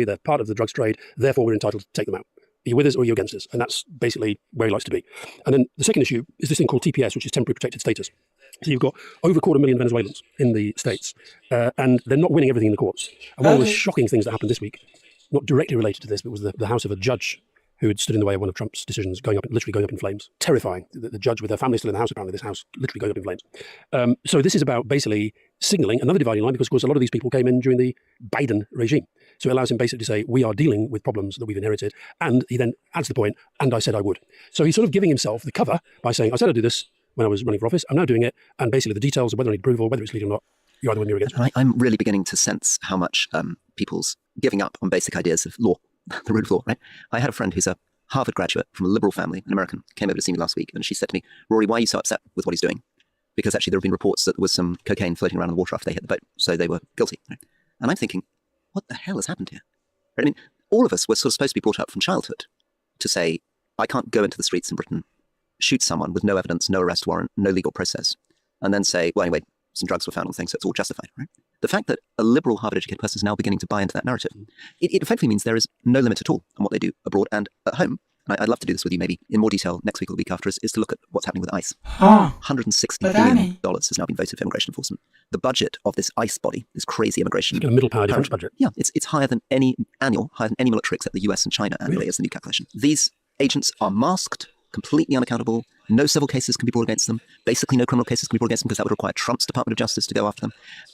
they're part of the drugs trade, therefore we're entitled to take them out. Are you with us or are you against us? And that's basically where he likes to be. And then the second issue is this thing called TPS, which is temporary protected status. So you've got over 250,000 Venezuelans in the States, and they're not winning everything in the courts. And one of the shocking things that happened this week, not directly related to this, but was the house of a judge who had stood in the way of one of Trump's decisions, literally going up in flames. Terrifying. The judge with her family still in the house, apparently, this house literally going up in flames. So this is about basically signaling another dividing line, because, of course, a lot of these people came in during the Biden regime. So it allows him basically to say, we are dealing with problems that we've inherited. And he then adds the point, and I said I would. So he's sort of giving himself the cover by saying, I said I'd do this when I was running for office. I'm now doing it. And basically the details of whether I need approval, whether it's legal or not, you're either with me or against me. I'm really beginning to sense how much people's giving up on basic ideas of law, the rule of law, right? I had a friend who's a Harvard graduate from a liberal family, an American, came over to see me last week, and she said to me, Rory, why are you so upset with what he's doing? Because actually there have been reports that there was some cocaine floating around in the water after they hit the boat, so they were guilty. Right? And I'm thinking, what the hell has happened here? Right? I mean, all of us were sort of supposed to be brought up from childhood to say, I can't go into the streets in Britain, shoot someone with no evidence, no arrest warrant, no legal process, and then say, well, anyway, some drugs were found on things, so it's all justified. Right? The fact that a liberal Harvard-educated person is now beginning to buy into that narrative, it effectively means there is no limit at all on what they do abroad and at home. And I'd love to do this with you maybe in more detail next week or the week after, is to look at what's happening with ICE. $160 billion has now been voted for immigration enforcement. The budget of this ICE body, this crazy immigration... It's a middle power defense budget. Yeah, it's higher than any military except the US and China annually, really? Is the new calculation. These agents are masked, completely unaccountable. No civil cases can be brought against them. Basically, no criminal cases can be brought against them because that would require Trump's Department of Justice to go after them.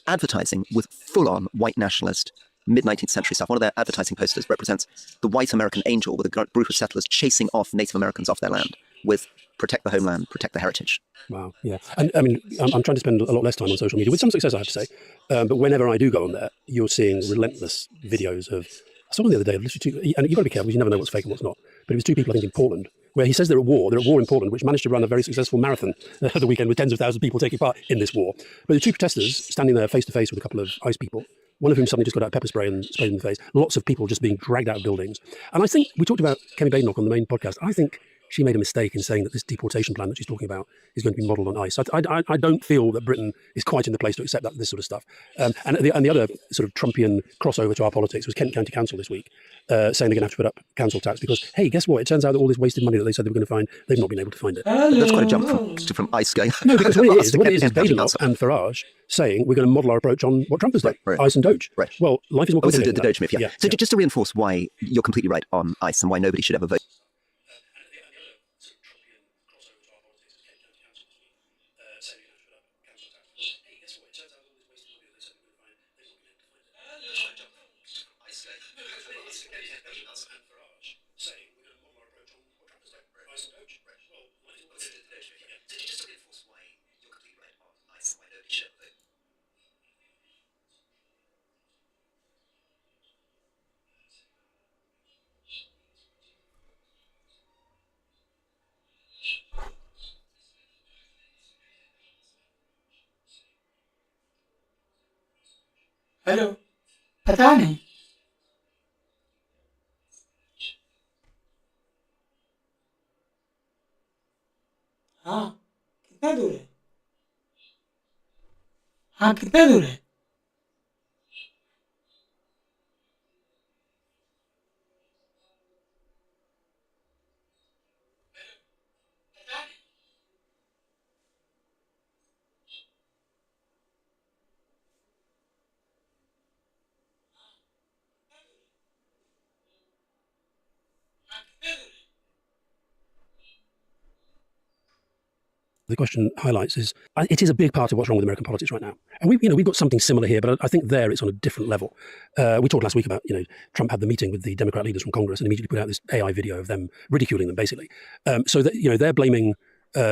Advertising with full-on white nationalist, mid-19th century stuff. One of their advertising posters represents the white American angel with a group of settlers chasing off Native Americans off their land with protect the homeland, protect the heritage. Wow, yeah. And I mean, I'm trying to spend a lot less time on social media, with some success, I have to say. But whenever I do go on there, you're seeing relentless videos of... I saw one the other day, literally and you've got to be careful because you never know what's fake and what's not. But it was two people, I think, in Portland, where he says they're at war in Portland, which managed to run a very successful marathon the weekend with tens of thousands of people taking part in this war. But the two protesters standing there face to face with a couple of ICE people, one of whom suddenly just got out pepper spray and sprayed in the face, lots of people just being dragged out of buildings. And I think, we talked about Kemi Badenoch on the main podcast, I think she made a mistake in saying that this deportation plan that she's talking about is going to be modelled on ICE. I don't feel that Britain is quite in the place to accept this sort of stuff. And the other sort of Trumpian crossover to our politics was Kent County Council this week, saying they're going to have to put up council tax because, hey, guess what? It turns out that all this wasted money that they said they were going to find, they've not been able to find it. That's quite a jump from ICE going... No, because what it is Badenoch and Farage saying we're going to model our approach on what Trump has done, ICE and Doge. Right. Well, life is more complicated. The Doge myth, yeah. So just to reinforce why you're completely right on ICE and why nobody should ever vote. Hello पता नहीं हाँ कितना दूर है हाँ कितना दूर है The question highlights is, it is a big part of what's wrong with American politics right now. And we've got something similar here, but I think there it's on a different level. We talked last week about, Trump had the meeting with the Democrat leaders from Congress and immediately put out this AI video of them ridiculing them, basically. So that, they're blaming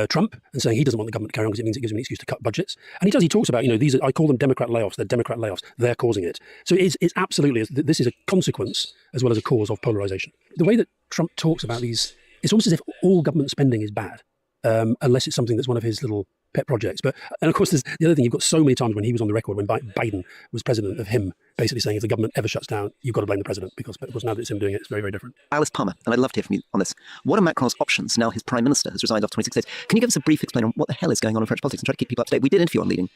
Trump and saying he doesn't want the government to carry on because it means it gives him an excuse to cut budgets. And he talks about, I call them Democrat layoffs. They're Democrat layoffs. They're causing it. So it's absolutely, this is a consequence as well as a cause of polarization. The way that Trump talks about these, it's almost as if all government spending is bad. Unless it's something that's one of his little pet projects. And of course, there's the other thing, you've got so many times when he was on the record, when Biden was president, of him basically saying if the government ever shuts down, you've got to blame the president, because of course now that it's him doing it, it's very, very different. Alice Palmer, and I'd love to hear from you on this. What are Macron's options now his prime minister has resigned after 26 days? Can you give us a brief explain on what the hell is going on in French politics and try to keep people up to date? We did interview on Leading